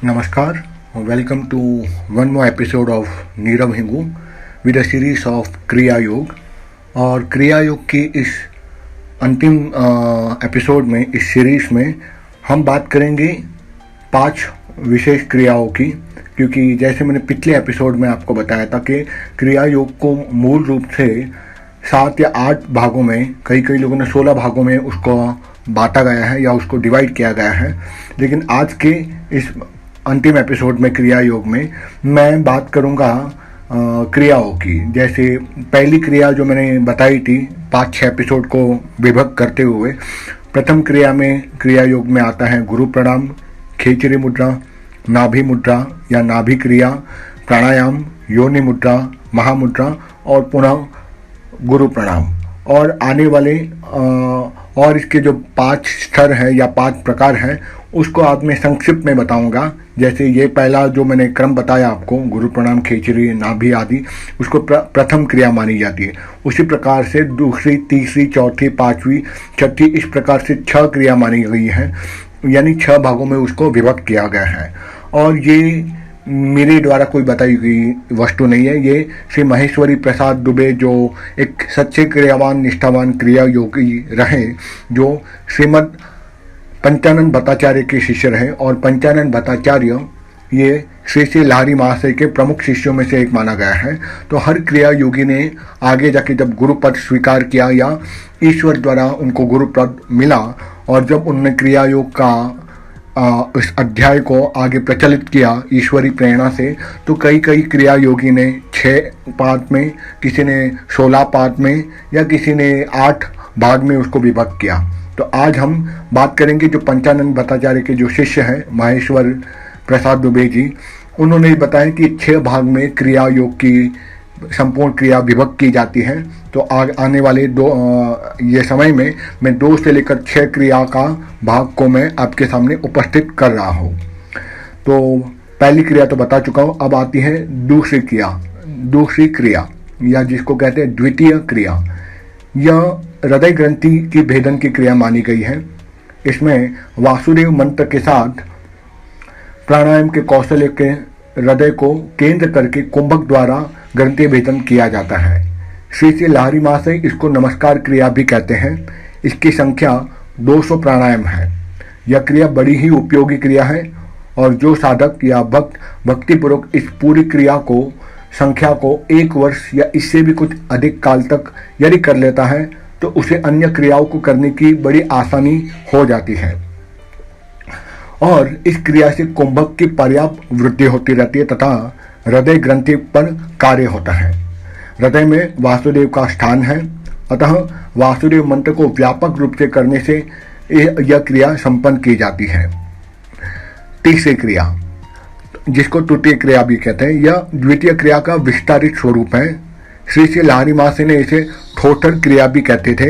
Namaskar, welcome to one more episode of Nirav Hingoo with a series of क्रिया योग। और क्रिया योग की इस अंतिम एपिसोड में, इस सीरीज में हम बात करेंगे 5 विशेष क्रियाओं की। क्योंकि जैसे मैंने पिछले एपिसोड में आपको बताया था कि क्रिया योग को मूल रूप से 7 या 8 भागों में, कई लोगों ने 16 भागों में उसको बांटा गया है या उसको डिवाइड किया गया है। लेकिन आज के इस अंतिम एपिसोड में क्रिया योग में मैं बात करूंगा क्रियाओं की। जैसे पहली क्रिया जो मैंने बताई थी 5-6 एपिसोड को विभक्त करते हुए, प्रथम क्रिया में क्रिया योग में आता है गुरु प्रणाम, खेचरी मुद्रा, नाभि मुद्रा या नाभि क्रिया, प्राणायाम, योनि मुद्रा, महामुद्रा और पुनः गुरु प्रणाम। और आने वाले और इसके जो 5 स्तर हैं या 5 प्रकार हैं उसको आज मैं संक्षिप्त में बताऊंगा। जैसे ये पहला जो मैंने क्रम बताया आपको, गुरु प्रणाम, खेचरी, नाभि आदि, उसको प्रथम क्रिया मानी जाती है। उसी प्रकार से दूसरी, तीसरी, चौथी, पांचवी, छठी, इस प्रकार से 6 क्रिया मानी गई है, यानी 6 भागों में उसको विभक्त किया गया है। और ये मेरे द्वारा कोई बताई गई वस्तु नहीं है, ये श्री महेश्वरी प्रसाद दुबे जो एक सच्चे क्रियावान निष्ठावान क्रिया योगी रहे, जो श्रीमद पंचानन भट्टाचार्य के शिष्य रहे। और पंचानन भट्टाचार्य ये श्री लाहरी महाशय के प्रमुख शिष्यों में से एक माना गया है। तो हर क्रिया योगी ने आगे जाके जब गुरु पद स्वीकार किया या ईश्वर द्वारा उनको गुरु पद मिला, और जब उन्होंने क्रिया योग का इस अध्याय को आगे प्रचलित किया ईश्वरी प्रेरणा से, तो कई क्रिया योगी ने 6 पार्ट में, किसी ने 16 पार्ट में या किसी ने 8 भाग में उसको विभक्त किया। तो आज हम बात करेंगे जो पंचानन भट्टाचार्य के जो शिष्य हैं महेश्वर प्रसाद दुबे जी, उन्होंने बताया कि 6 भाग में क्रिया योग की संपूर्ण क्रिया विभक्त की जाती है। तो आने वाले ये समय में मैं 2 से लेकर 6 क्रिया का भाग को मैं आपके सामने उपस्थित कर रहा हूँ। तो पहली क्रिया तो बता चुका हूँ, अब आती है दूसरी क्रिया या जिसको कहते हैं द्वितीय क्रिया। यह हृदय ग्रंथि की भेदन की क्रिया मानी गई है। इसमें वासुदेव मंत्र के साथ प्राणायाम के कौशल्य के हृदय को केंद्र करके कुंभक द्वारा ग्रंथि भेदन किया जाता है। श्री लाहरी महाशय इसको नमस्कार क्रिया भी कहते हैं। इसकी संख्या 200 प्राणायाम है। यह क्रिया बड़ी ही उपयोगी क्रिया है और जो साधक या भक्त भक्तिपूर्वक इस पूरी क्रिया को संख्या को 1 वर्ष या इससे भी कुछ अधिक काल तक यदि कर लेता है तो उसे अन्य क्रियाओं को करने की बड़ी आसानी हो जाती है। और इस क्रिया से कुंभक की पर्याप्त वृद्धि होती रहती है तथा हृदय ग्रंथि पर कार्य होता है। हृदय में वासुदेव का स्थान है, अतः वासुदेव मंत्र को व्यापक रूप से करने से यह क्रिया संपन्न की जाती है। तीसरी क्रिया, जिसको तृतीय क्रिया भी कहते हैं, यह द्वितीय क्रिया का विस्तारित स्वरूप है। श्री लाहरी महाशय ने इसे ठोठर क्रिया भी कहते थे।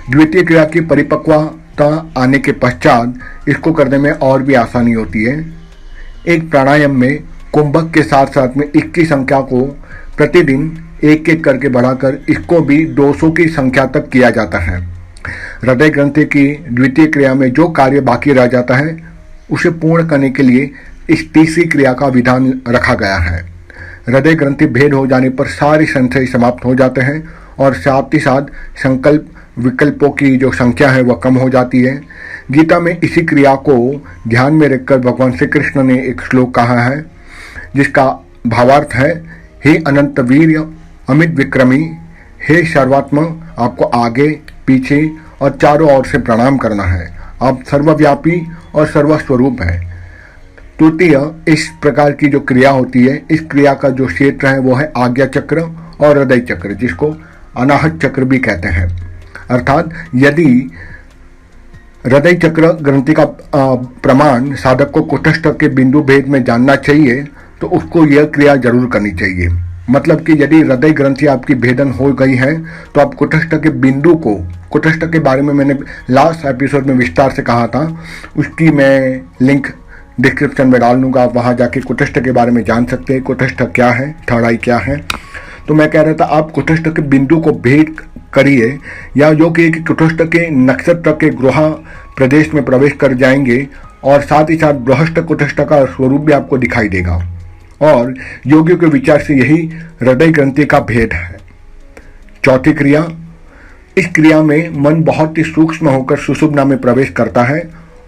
द्वितीय क्रिया की परिपक्वता आने के पश्चात इसको करने में और भी आसानी होती है। एक प्राणायाम में कुंभक के साथ साथ में 21 संख्या को प्रतिदिन 1 करके बढ़ाकर इसको भी 200 की संख्या तक किया जाता है। हृदय ग्रंथि की द्वितीय क्रिया में जो कार्य बाकी रह जाता है उसे पूर्ण करने के लिए इस तीसरी क्रिया का विधान रखा गया है। हृदय ग्रंथि भेद हो जाने पर सारे संशय समाप्त हो जाते हैं और साथ ही साथ संकल्प विकल्पों की जो संख्या है वह कम हो जाती है। गीता में इसी क्रिया को ध्यान में रखकर भगवान श्री कृष्ण ने एक श्लोक कहा है जिसका भावार्थ है, हे अनंत वीर्य अमित विक्रमी, हे सर्वात्मा, आपको आगे पीछे और चारों ओर से प्रणाम करना है। आप सर्वव्यापी और सर्वस्वरूप है। तृतीय इस प्रकार की जो क्रिया होती है, इस क्रिया का जो क्षेत्र है वो है आज्ञा चक्र और हृदय चक्र, जिसको अनाहत चक्र भी कहते हैं। अर्थात यदि हृदय चक्र ग्रंथि का प्रमाण साधक को कुटस्थ के बिंदु भेद में जानना चाहिए तो उसको यह क्रिया जरूर करनी चाहिए। मतलब कि यदि हृदय ग्रंथि आपकी भेदन हो गई है तो आप कुटस्थ के बिंदु को, कुटस्थ के बारे में मैंने लास्ट एपिसोड में विस्तार से कहा था, उसकी मैं लिंक डिस्क्रिप्शन में डाल दूंगा। आप वहाँ जाके कुटस्थ के बारे में जान सकते हैं, कुटस्थ क्या है, थर्ड आई क्या है। तो मैं कह रहा था आप कुटस्थ के बिंदु को भेद करिए, या जो कि कुटस्थ के नक्षत्र के ग्रह प्रदेश में प्रवेश कर जाएंगे और साथ ही साथ बृहस्थ कुटस्थ का स्वरूप भी आपको दिखाई देगा। और योगियों के विचार से यही हृदय ग्रंथि का भेद है। चौथी क्रिया, इस क्रिया में मन बहुत ही सूक्ष्म होकर सुषुम्ना में प्रवेश करता है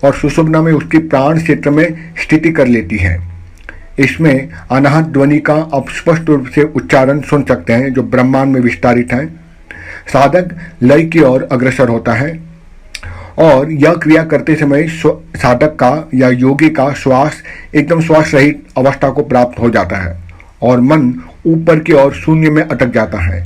और सुषुम्ना में उसकी प्राण क्षेत्र में स्थिति कर लेती है। इसमें अनाहत ध्वनि का आप स्पष्ट रूप से उच्चारण सुन सकते हैं जो ब्रह्मांड में विस्तारित है। साधक लय की ओर अग्रसर होता है और यह क्रिया करते समय साधक का या योगी का श्वास एकदम श्वास रहित अवस्था को प्राप्त हो जाता है और मन ऊपर की ओर शून्य में अटक जाता है।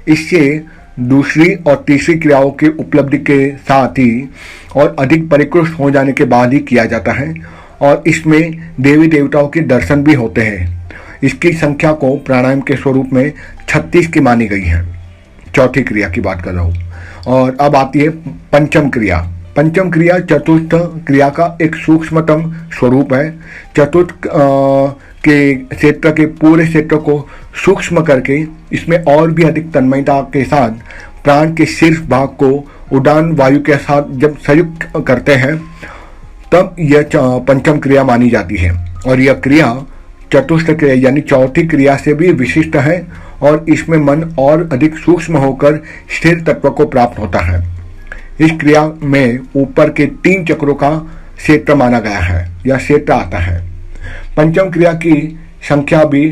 इससे दूसरी और तीसरी क्रियाओं की उपलब्धि के साथ ही और अधिक परिकृष्ट हो जाने के बाद ही किया जाता है और इसमें देवी देवताओं के दर्शन भी होते हैं। इसकी संख्या को प्राणायाम के स्वरूप में 36 की मानी गई है। चौथी क्रिया की बात कर रहा हूँ। और अब आती है पंचम क्रिया। पंचम क्रिया चतुर्थ क्रिया का एक सूक्ष्मतम स्वरूप है। चतुर्थ के क्षेत्र के पूरे क्षेत्र को सूक्ष्म करके इसमें और भी अधिक तन्मयता के साथ प्राण के शीर्ष भाग को उड़ान वायु के साथ जब संयुक्त करते हैं तब यह पंचम क्रिया मानी जाती है। और यह क्रिया चतुर्थ क्रिया यानी चौथी क्रिया से भी विशिष्ट है और इसमें मन और अधिक सूक्ष्म होकर स्थिर तत्व को प्राप्त होता है। इस क्रिया में ऊपर के 3 चक्रों का क्षेत्र माना गया है या क्षेत्र आता है। पंचम क्रिया की संख्या भी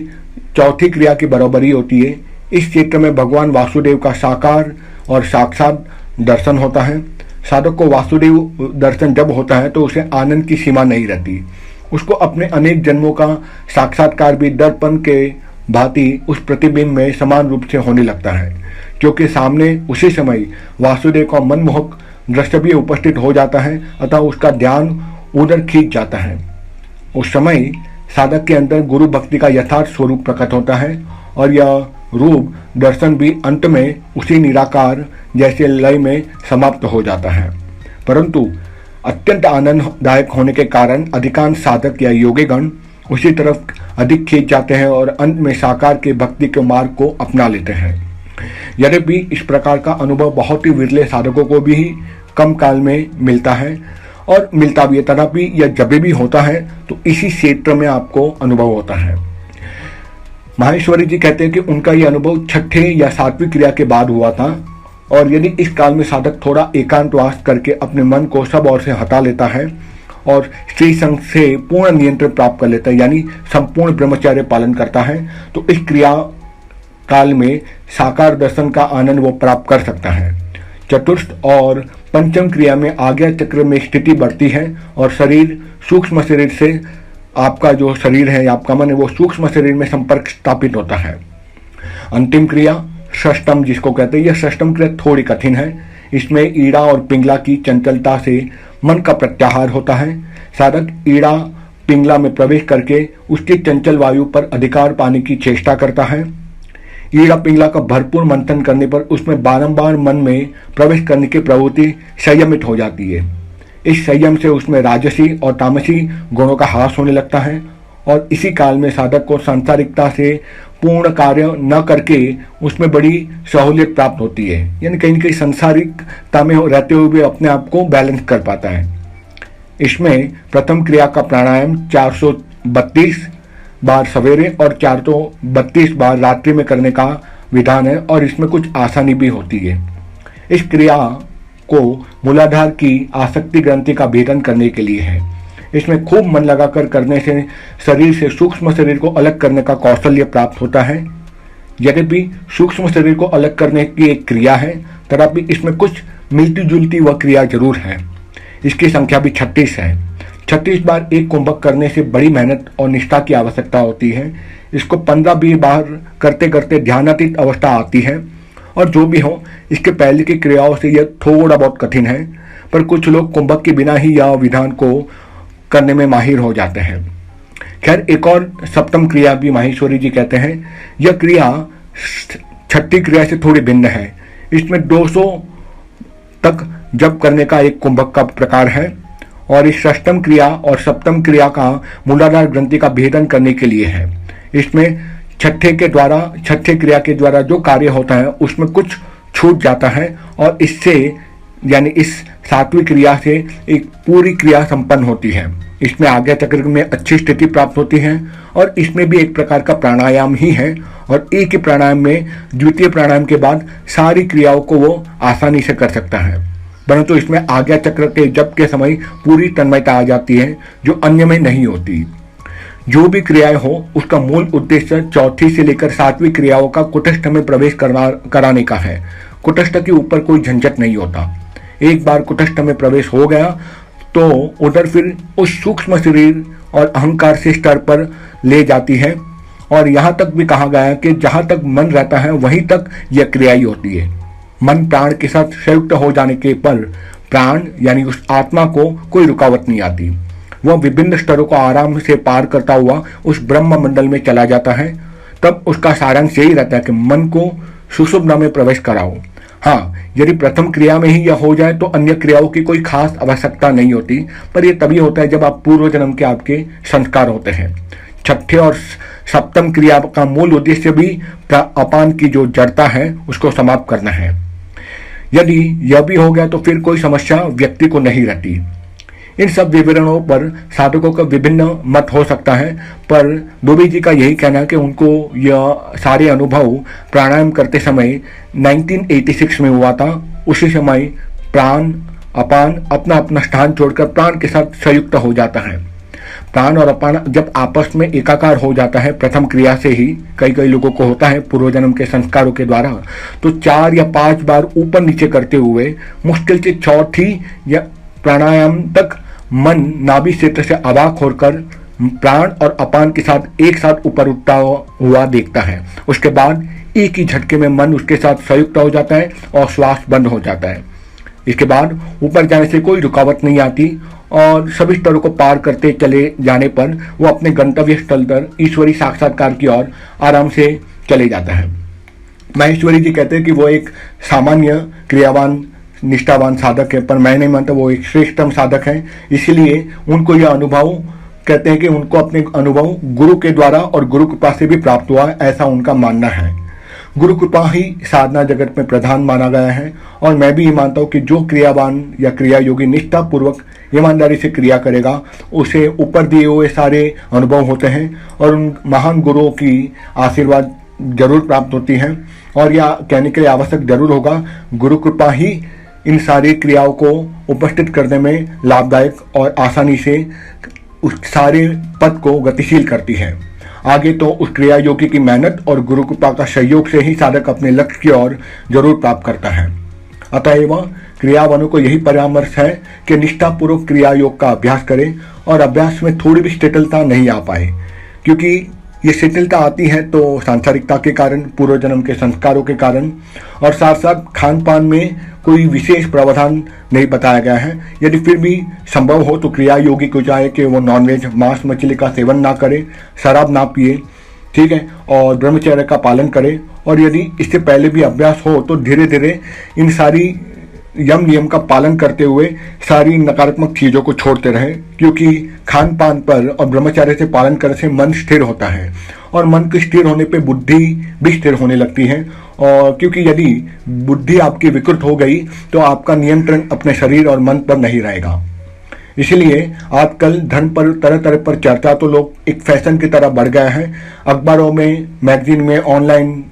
चौथी क्रिया की बराबरी होती है। इस क्षेत्र में भगवान वासुदेव का साकार और साक्षात दर्शन होता है। साधक को वासुदेव दर्शन जब होता है तो उसे आनंद की सीमा नहीं रहती। उसको अपने अनेक जन्मों का साक्षात्कार भी दर्पण के भांति उस प्रतिबिंब में समान रूप से होने लगता है, क्योंकि सामने उसी समय वासुदेव का मनमोहक दृश्य भी उपस्थित हो जाता है, अतः उसका ध्यान उधर खींच जाता है। उस समय साधक के अंदर गुरु भक्ति का यथार्थ स्वरूप प्रकट होता है और यह रूप दर्शन भी अंत में उसी निराकार जैसे लय में समाप्त हो जाता है। परंतु अत्यंत आनंददायक होने के कारण अधिकांश साधक या योगीगण उसी तरफ अधिक खींच जाते हैं और अंत में साकार के भक्ति के मार्ग को अपना लेते हैं। यद्यपि इस प्रकार का अनुभव बहुत ही विरले साधकों को भी कम काल में मिलता है और मिलता भी है, तथापि यह जब भी होता है तो इसी क्षेत्र में आपको अनुभव होता है। माहेश्वरी जी कहते हैं कि उनका यह अनुभव छठे या सातवीं क्रिया के बाद हुआ था और यदि इस काल में साधक थोड़ा एकांतवास करके अपने मन को सब ओर से हटा लेता है और स्त्री संग से पूर्ण नियंत्रण प्राप्त कर लेता है यानी संपूर्ण ब्रह्मचर्य पालन करता है, तो इस क्रिया काल में साकार दर्शन का आनंद वो प्राप्त कर सकता है। चतुर्थ और पंचम क्रिया में आज्ञा चक्र में स्थिति बढ़ती है और शरीर सूक्ष्म शरीर से आपका जो शरीर है आपका मन है वो सूक्ष्म शरीर में संपर्क स्थापित होता है। अंतिम क्रिया षष्टम जिसको कहते हैं, यह षष्टम क्रिया थोड़ी कठिन है। इसमें ईड़ा और पिंगला की चंचलता से मन का प्रत्याहार होता है। साधक ईड़ा पिंगला में प्रवेश करके उसकी चंचल वायु पर अधिकार पाने की चेष्टा करता है। ईड़ा पिंगला का भरपूर मंथन करने पर उसमें बारंबार मन में प्रवेश करने की प्रवृत्ति संयमित हो जाती है। इस संयम से उसमें राजसी और तामसी गुणों का ह्रास होने लगता है और इसी काल में साधक को सांसारिकता से पूर्ण कार्य न करके उसमें बड़ी सहूलियत प्राप्त होती है, यानी कहीं न कहीं सांसारिकता में रहते हुए भी अपने आप को बैलेंस कर पाता है। इसमें प्रथम क्रिया का प्राणायाम 432 बार सवेरे और 432 बार रात्रि में करने का विधान है और इसमें कुछ आसानी भी होती है। इस क्रिया को मूलाधार की आसक्ति ग्रंथि का भेदन करने के लिए है। इसमें खूब मन लगाकर करने से शरीर से सूक्ष्म शरीर को अलग करने का कौशल्य प्राप्त होता है। यद्यपि सूक्ष्म शरीर को अलग करने की एक क्रिया है, तथापि इसमें कुछ मिलती जुलती वह क्रिया जरूर है। इसकी संख्या भी 36 है। 36 बार एक कुंभक करने से बड़ी मेहनत और निष्ठा की आवश्यकता होती है। इसको 15-20 बार करते करते ध्यानातीत अवस्था आती है और जो भी हो इसके पहले की क्रियाओं से यह थोड़ा बहुत कठिन है, पर कुछ लोग कुंभक के बिना ही यह विधान को करने में माहिर हो जाते हैं। खैर, एक और सप्तम क्रिया भी माहेश्वरी जी कहते हैं, यह क्रिया छठी क्रिया से थोड़ी भिन्न है। इसमें 200 तक जप करने का एक कुंभक का प्रकार है और इस षष्टम क्रिया और सप्तम क्रिया का मूलाधार ग्रंथि का भेदन करने के लिए है। इसमें छठे क्रिया के द्वारा जो कार्य होता है उसमें कुछ छूट जाता है और इससे यानी इस सात्विक क्रिया से एक पूरी क्रिया संपन्न होती है। इसमें आज्ञा चक्र में अच्छी स्थिति प्राप्त होती है और इसमें भी एक प्रकार का प्राणायाम ही है और एक ही प्राणायाम में द्वितीय प्राणायाम के बाद सारी क्रियाओं को वो आसानी से कर सकता है। परंतु इसमें आज्ञा चक्र के जप के समय पूरी तन्मयता आ जाती है जो अन्य में नहीं होती। जो भी क्रियाएं हो उसका मूल उद्देश्य चौथी से लेकर सातवीं क्रियाओं का कुटस्थ में प्रवेश कराने का है। कुटस्थ के ऊपर कोई झंझट नहीं होता। एक बार कुटस्थ में प्रवेश हो गया तो उधर फिर उस सूक्ष्म शरीर और अहंकार से स्तर पर ले जाती है और यहाँ तक भी कहा गया है कि जहाँ तक मन रहता है वहीं तक यह क्रिया ही होती है। मन प्राण के साथ संयुक्त हो जाने के पर प्राण यानी उस आत्मा को कोई रुकावट नहीं आती। वह विभिन्न स्तरों को आराम से पार करता हुआ उस ब्रह्म मंडल में चला जाता है। तब उसका सारांश यही रहता है कि मन को सुषुप्ति में प्रवेश कराओ। हाँ, यदि प्रथम क्रिया में ही यह हो जाए तो अन्य क्रियाओं की कोई खास आवश्यकता नहीं होती, पर यह तभी होता है जब आप पूर्व जन्म के आपके संस्कार होते हैं। छठे और सप्तम क्रिया का मूल उद्देश्य भी अपान की जो जड़ता है उसको समाप्त करना है। यदि यह भी हो गया तो फिर कोई समस्या व्यक्ति को नहीं रहती। इन सब विवरणों पर साधकों का विभिन्न मत हो सकता है, पर दुबे जी का यही कहना है कि उनको यह सारे अनुभव प्राणायाम करते समय 1986 में हुआ था। उसी समय प्राण अपान अपना अपना स्थान छोड़कर प्राण के साथ संयुक्त हो जाता है। प्राण और अपान जब आपस में एकाकार हो जाता है प्रथम क्रिया से ही, कई लोगों को होता है पूर्व जन्म के संस्कारों के द्वारा, तो 4 या 5 बार ऊपर नीचे करते हुए मुश्किल से चौथी या प्राणायाम तक मन नाभि क्षेत्र से अवाक होकर प्राण और अपान के साथ एक साथ ऊपर उठता हुआ देखता है। उसके बाद एक ही झटके में मन उसके साथ संयुक्त हो जाता है और श्वास बंद हो जाता है। इसके बाद ऊपर जाने से कोई रुकावट नहीं आती और सभी स्तरों को पार करते चले जाने पर वो अपने गंतव्य स्थल पर ईश्वरी साक्षात्कार की ओर आराम से चले जाता है। महेश्वरी जी कहते हैं कि वो एक सामान्य क्रियावान निष्ठावान साधक है, पर मैं नहीं मानता वो एक श्रेष्ठतम साधक है। इसलिए उनको यह अनुभव कहते हैं कि उनको अपने अनुभव गुरु के द्वारा और गुरु कृपा से भी प्राप्त हुआ, ऐसा उनका मानना है। गुरु कृपा ही साधना जगत में प्रधान माना गया है और मैं भी ये मानता हूँ कि जो क्रियावान या क्रिया योगी निष्ठा पूर्वक ईमानदारी से क्रिया करेगा उसे ऊपर दिए हुए सारे अनुभव होते हैं और उन महान गुरुओं की आशीर्वाद जरूर प्राप्त होती हैं। और यह कहने के लिए आवश्यक जरूर होगा, गुरु कृपा ही इन सारी क्रियाओं को उपस्थित करने में लाभदायक और आसानी से उस सारे पद को गतिशील करती है। आगे तो उस क्रिया योगी की मेहनत और गुरु कृपा का सहयोग से ही साधक अपने लक्ष्य की ओर जरूर प्राप्त करता है। अतएव क्रियावानों को यही परामर्श है कि निष्ठापूर्वक क्रिया योग का अभ्यास करें और अभ्यास में थोड़ी भी शिथिलता नहीं आ पाए, क्योंकि ये शिथिलता आती है तो सांसारिकता के कारण, पूर्व जन्म के संस्कारों के कारण, और साथ साथ खान पान में कोई विशेष प्रावधान नहीं बताया गया है। यदि फिर भी संभव हो तो क्रिया योगी को चाहे कि वो नॉनवेज मांस मछली का सेवन ना करे, शराब ना पिए, ठीक है, और ब्रह्मचर्य का पालन करे। और यदि इससे पहले भी अभ्यास हो तो धीरे धीरे इन सारी यम नियम का पालन करते हुए सारी नकारात्मक चीज़ों को छोड़ते रहे, क्योंकि खान पान पर और ब्रह्मचर्य से पालन करने से मन स्थिर होता है और मन के स्थिर होने पे बुद्धि भी स्थिर होने लगती है। और क्योंकि यदि बुद्धि आपकी विकृत हो गई तो आपका नियंत्रण अपने शरीर और मन पर नहीं रहेगा। इसलिए आजकल धन पर तरह तरह पर चर्चा तो लोग एक फैशन की तरह बढ़ गया है। अखबारों में, मैगजीन में, ऑनलाइन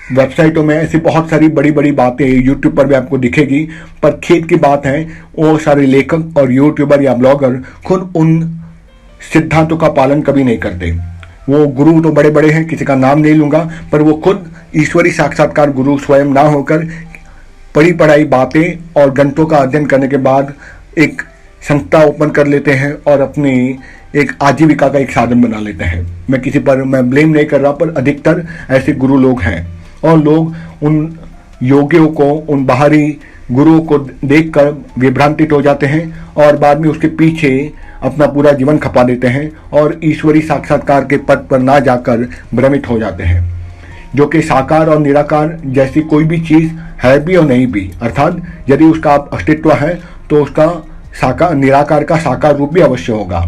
वेबसाइटों में ऐसी बहुत सारी बड़ी बड़ी बातें यूट्यूब पर भी आपको दिखेगी, पर खेत की बात है वो सारे लेखक और यूट्यूबर या ब्लॉगर खुद उन सिद्धांतों का पालन कभी नहीं करते। वो गुरु तो बड़े बड़े हैं, किसी का नाम नहीं लूंगा, पर वो खुद ईश्वरी साक्षात्कार गुरु स्वयं ना होकर पढ़ी पढ़ाई बातें और ग्रंथों का अध्ययन करने के बाद एक संस्था ओपन कर लेते हैं और अपनी एक आजीविका का एक साधन बना लेते हैं। मैं किसी पर मैं ब्लेम नहीं कर रहा, पर अधिकतर ऐसे गुरु लोग हैं और लोग उन योगियों को, उन बाहरी गुरुओं को देखकर विभ्रांतित हो जाते हैं और बाद में उसके पीछे अपना पूरा जीवन खपा देते हैं और ईश्वरी साक्षात्कार के पद पर ना जाकर भ्रमित हो जाते हैं, जो कि साकार और निराकार जैसी कोई भी चीज़ है भी और नहीं भी। अर्थात यदि उसका अस्तित्व है तो उसका साकार निराकार का साकार रूप भी अवश्य होगा।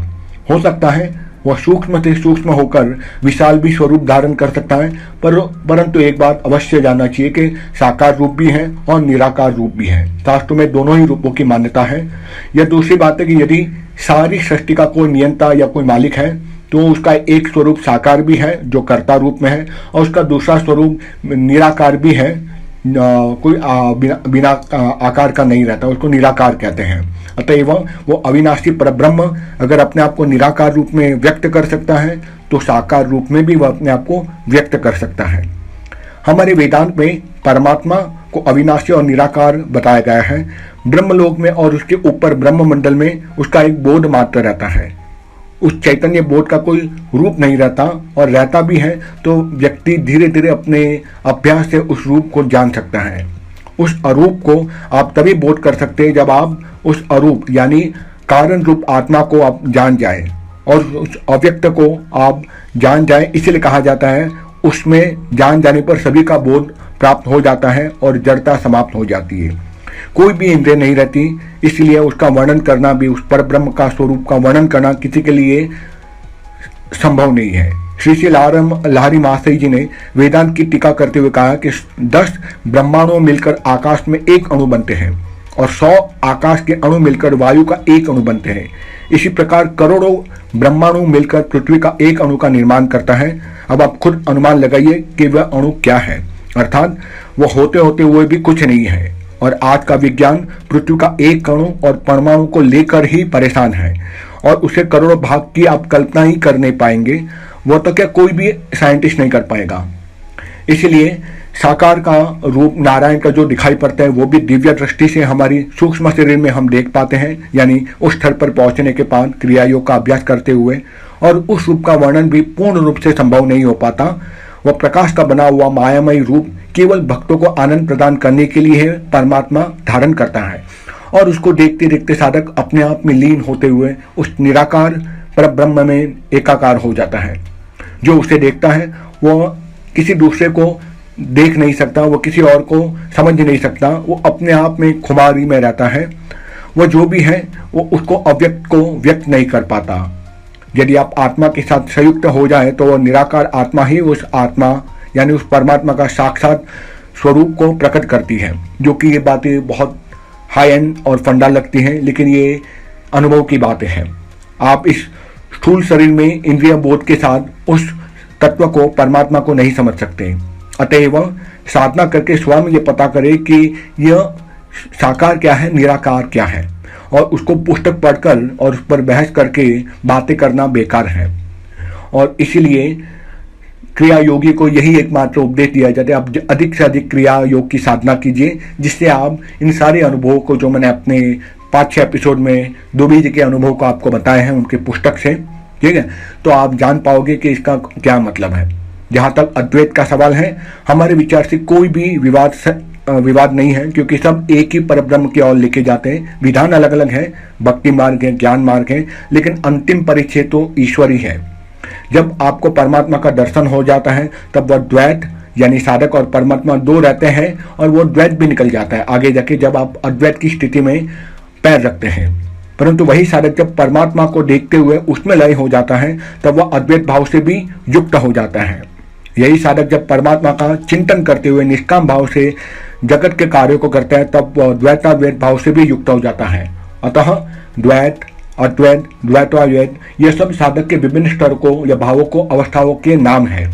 हो सकता है वह सूक्ष्म से सूक्ष्म होकर विशाल भी स्वरूप धारण कर सकता है, परंतु एक बात अवश्य जानना चाहिए कि साकार रूप भी है और निराकार रूप भी है। शास्त्रों में दोनों ही रूपों की मान्यता है। यह दूसरी बात है कि यदि सारी सृष्टि का कोई नियंता या कोई मालिक है तो उसका एक स्वरूप साकार भी है जो कर्ता रूप में है, और उसका दूसरा स्वरूप निराकार भी है, कोई बिना आकार का नहीं रहता, उसको निराकार कहते हैं। अतएव वो अविनाशी परब्रह्म अगर अपने आप को निराकार रूप में व्यक्त कर सकता है तो साकार रूप में भी वह अपने आप को व्यक्त कर सकता है। हमारे वेदांत में परमात्मा को अविनाशी और निराकार बताया गया है। ब्रह्मलोक में और उसके ऊपर ब्रह्म मंडल में उसका एक बोध मात्र रहता है। उस चैतन्य बोध का कोई रूप नहीं रहता, और रहता भी है तो व्यक्ति धीरे धीरे अपने अभ्यास से उस रूप को जान सकता है। उस अरूप को आप तभी बोध कर सकते हैं जब आप उस अरूप यानी कारण रूप आत्मा को आप जान जाए, और उस अव्यक्त को आप जान जाए। इसलिए कहा जाता है उसमें जान जाने पर सभी का बोध प्राप्त हो जाता है और जड़ता समाप्त हो जाती है। कोई भी इंद्रिय नहीं रहती, इसलिए उसका वर्णन करना भी, उस परब्रह्म का स्वरूप का वर्णन करना किसी के लिए संभव नहीं है। श्री लहरी महाशय जी ने वेदांत की टीका करते हुए कहा कि 10 ब्रह्मांडों मिलकर आकाश में एक अणु बनते हैं और 100 आकाश के अणु मिलकर वायु का एक अणु बनते हैं। इसी प्रकार करोड़ों ब्रह्मांडों मिलकर पृथ्वी का एक अणु का निर्माण करता है। अब आप खुद अनुमान लगाइए कि वह अणु क्या है, अर्थात वह होते होते हुए भी कुछ नहीं है। और आज का विज्ञान पृथ्वी का एक अणु और परमाणु को लेकर ही परेशान है, और उसे करोड़ों भाग की आप कल्पना ही कर नहीं पाएंगे, वो तो क्या कोई भी साइंटिस्ट नहीं कर पाएगा। इसलिए साकार का रूप नारायण का जो दिखाई पड़ता है वो भी दिव्य दृष्टि से हमारी सूक्ष्म शरीर में हम देख पाते हैं, यानी उस स्तर पर पहुंचने के बाद क्रिया योग का अभ्यास करते हुए। और उस रूप का वर्णन भी पूर्ण रूप से संभव नहीं हो पाता। वह प्रकाश का बना हुआ मायामयी रूप केवल भक्तों को आनंद प्रदान करने के लिए परमात्मा धारण करता है, और उसको देखते देखते साधक अपने आप में लीन होते हुए उस निराकार परब्रह्म में एकाकार हो जाता है। जो उसे देखता है वह किसी दूसरे को देख नहीं सकता, वो किसी और को समझ नहीं सकता, वो अपने आप में खुमारी में रहता है। वह जो भी है वो उसको अव्यक्त को व्यक्त नहीं कर पाता। यदि आप आत्मा के साथ संयुक्त हो जाए तो वह निराकार आत्मा ही उस आत्मा यानी उस परमात्मा का साक्षात स्वरूप को प्रकट करती है। जो कि ये बातें बहुत हाई एंड और फंडा लगती हैं, लेकिन ये अनुभव की बातें हैं। आप इस स्थूल शरीर में इंद्रिय बोध के साथ उस तत्व को, परमात्मा को नहीं समझ सकते। अतएव साधना करके स्वयं ये पता करें कि यह साकार क्या है, निराकार क्या है, और उसको पुस्तक पढ़कर और उस पर बहस करके बातें करना बेकार है। और इसीलिए क्रिया योगी को यही एकमात्र उपदेश दिया जाता है, आप अधिक से अधिक क्रिया योग की साधना कीजिए, जिससे आप इन सारे अनुभवों को, जो मैंने अपने 5-6 एपिसोड में दुबे जी के अनुभव को आपको बताए हैं उनके पुस्तक से, ठीक है, तो आप जान पाओगे कि इसका क्या मतलब है। जहाँ तक अद्वैत का सवाल है, हमारे विचार से कोई भी विवाद नहीं है, क्योंकि सब एक ही परब्रह्म की ओर लेके जाते हैं। विधान अलग अलग है, भक्ति मार्ग है, ज्ञान मार्ग है, लेकिन अंतिम परिचय तो ईश्वर ही है। जब आपको परमात्मा का दर्शन हो जाता है तब वह द्वैत यानी साधक और परमात्मा दो रहते हैं, और वो द्वैत भी निकल जाता है आगे जाके जब आप अद्वैत की स्थिति में पैर रखते हैं। परंतु वही साधक जब परमात्मा को देखते हुए उसमें लय हो जाता है तब वह अद्वैत भाव से भी युक्त हो जाता है। यही साधक जब परमात्मा का चिंतन करते हुए निष्काम भाव से जगत के कार्यों को करता है तब वह द्वैताद्वैत भाव से भी युक्त हो जाता है। अतः द्वैत, अद्वैत, द्वैताद्वैत यह सब साधक के विभिन्न स्तर को या भावों को, अवस्थाओं के नाम है।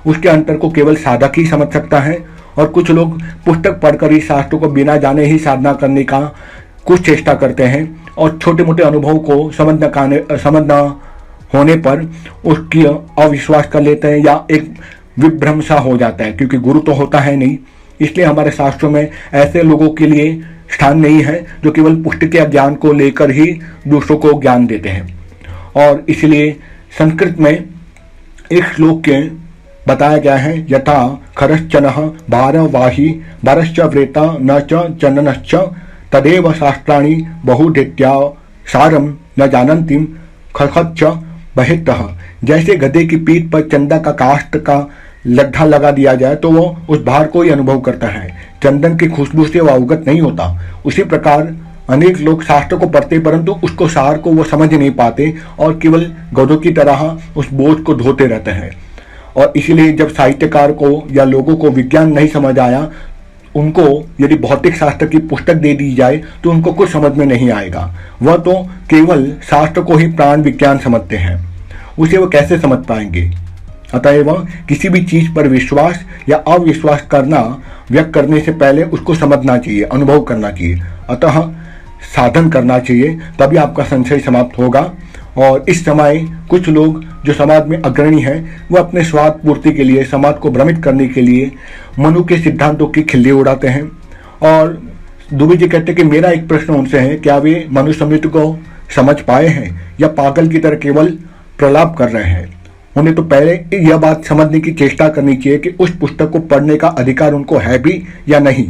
उसके अंतर को केवल साधक ही समझ सकता है, और कुछ लोग पुस्तक पढ़कर ही शास्त्रों को बिना जाने ही साधना करने का कुछ चेष्टा करते हैं, और छोटे मोटे अनुभव को समझना होने पर उसकी अविश्वास कर लेते हैं या एक विभ्रम सा हो जाता है, क्योंकि गुरु तो होता है नहीं। इसलिए हमारे शास्त्रों में ऐसे लोगों के लिए स्थान नहीं है जो केवल पुस्तकीय ज्ञान को लेकर ही दूसरों को ज्ञान देते हैं। और इसलिए संस्कृत में एक श्लोक के बताया गया है, यथा खरश्चनः भारवाही भरश्च व्रेता न च चंदनश्च तदेव शास्त्राणि बहुधित्या सारम न जानन्तिम खरखच्च बहितः। जैसे गधे की पीठ पर चंदा का काष्ठ का लड्ढा लगा दिया जाए तो वो उस भार को ही अनुभव करता है, चंदन की खुशबू से वह अवगत नहीं होता। उसी प्रकार अनेक लोग शास्त्र को पढ़ते परंतु उसको सार को वो समझ नहीं पाते और केवल गधों की तरह उस बोझ को ढोते रहते हैं। और इसलिए जब साहित्यकार को या लोगों को विज्ञान नहीं समझ आया, उनको यदि भौतिक शास्त्र की पुस्तक दे दी जाए तो उनको कुछ समझ में नहीं आएगा। वह तो केवल शास्त्र को ही प्राण विज्ञान समझते हैं, उसे वो कैसे समझ पाएंगे। अतएव किसी भी चीज पर विश्वास या अविश्वास करना व्यक्त करने से पहले उसको समझना चाहिए, अनुभव करना चाहिए, अतः साधन करना चाहिए, तभी आपका संशय समाप्त होगा। और इस समय कुछ लोग जो समाज में अग्रणी हैं वो अपने स्वार्थ पूर्ति के लिए, समाज को भ्रमित करने के लिए मनु के सिद्धांतों की खिल्ली उड़ाते हैं। और दुबे जी कहते हैं कि मेरा एक प्रश्न उनसे है, क्या वे मनुस्मृति को समझ पाए हैं या पागल की तरह केवल प्रलाप कर रहे हैं। उन्हें तो पहले यह बात समझने की चेष्टा करनी चाहिए कि उस पुस्तक को पढ़ने का अधिकार उनको है भी या नहीं।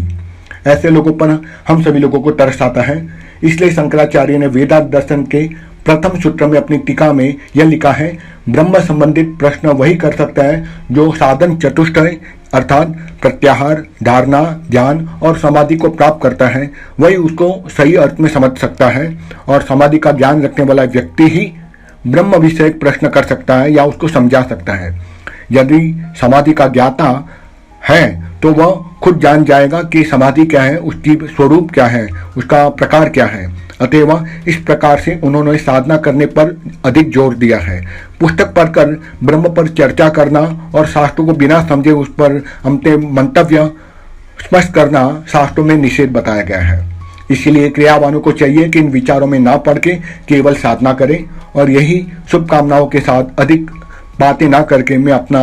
ऐसे लोगों पर हम सभी लोगों को तरस आता है। इसलिए शंकराचार्य ने वेदांत दर्शन के प्रथम सूत्र में अपनी टीका में यह लिखा है, ब्रह्म संबंधित प्रश्न वही कर सकता है जो साधन चतुष्टय अर्थात प्रत्याहार, धारणा, ध्यान और समाधि को प्राप्त करता है, वही उसको सही अर्थ में समझ सकता है। और समाधि का ज्ञान रखने वाला व्यक्ति ही ब्रह्म विषयक प्रश्न कर सकता है या उसको समझा सकता है। यदि समाधि का ज्ञाता है तो वह खुद जान जाएगा कि समाधि क्या है, उसकी स्वरूप क्या है, उसका प्रकार क्या है। अतएव इस प्रकार से उन्होंने साधना करने पर अधिक जोर दिया है। पुस्तक पढ़कर ब्रह्म पर चर्चा करना और शास्त्रों को बिना समझे उस पर अपने मंतव्य स्पष्ट करना शास्त्रों में निषेध बताया गया है। इसीलिए क्रियावानों को चाहिए कि इन विचारों में ना पड़ के केवल साधना करें। और यही शुभकामनाओं के साथ अधिक बातें ना करके मैं अपना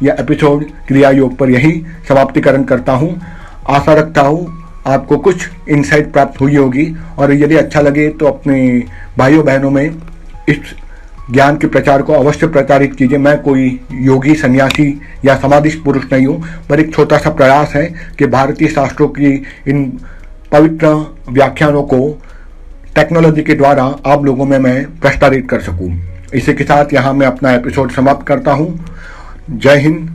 यह एपिसोड क्रिया योग पर यही समाप्तिकरण करता हूँ। आशा रखता हूँ आपको कुछ इंसाइट प्राप्त हुई होगी, और यदि अच्छा लगे तो अपने भाइयों बहनों में इस ज्ञान के प्रचार को अवश्य प्रचारित कीजिए। मैं कोई योगी, सन्यासी या समाधिस्थ पुरुष नहीं हूँ, पर एक छोटा सा प्रयास है कि भारतीय शास्त्रों की इन पवित्र व्याख्यानों को टेक्नोलॉजी के द्वारा आप लोगों में मैं प्रचारित कर सकूं। इसी के साथ यहाँ मैं अपना एपिसोड समाप्त करता हूँ। जय हिंद,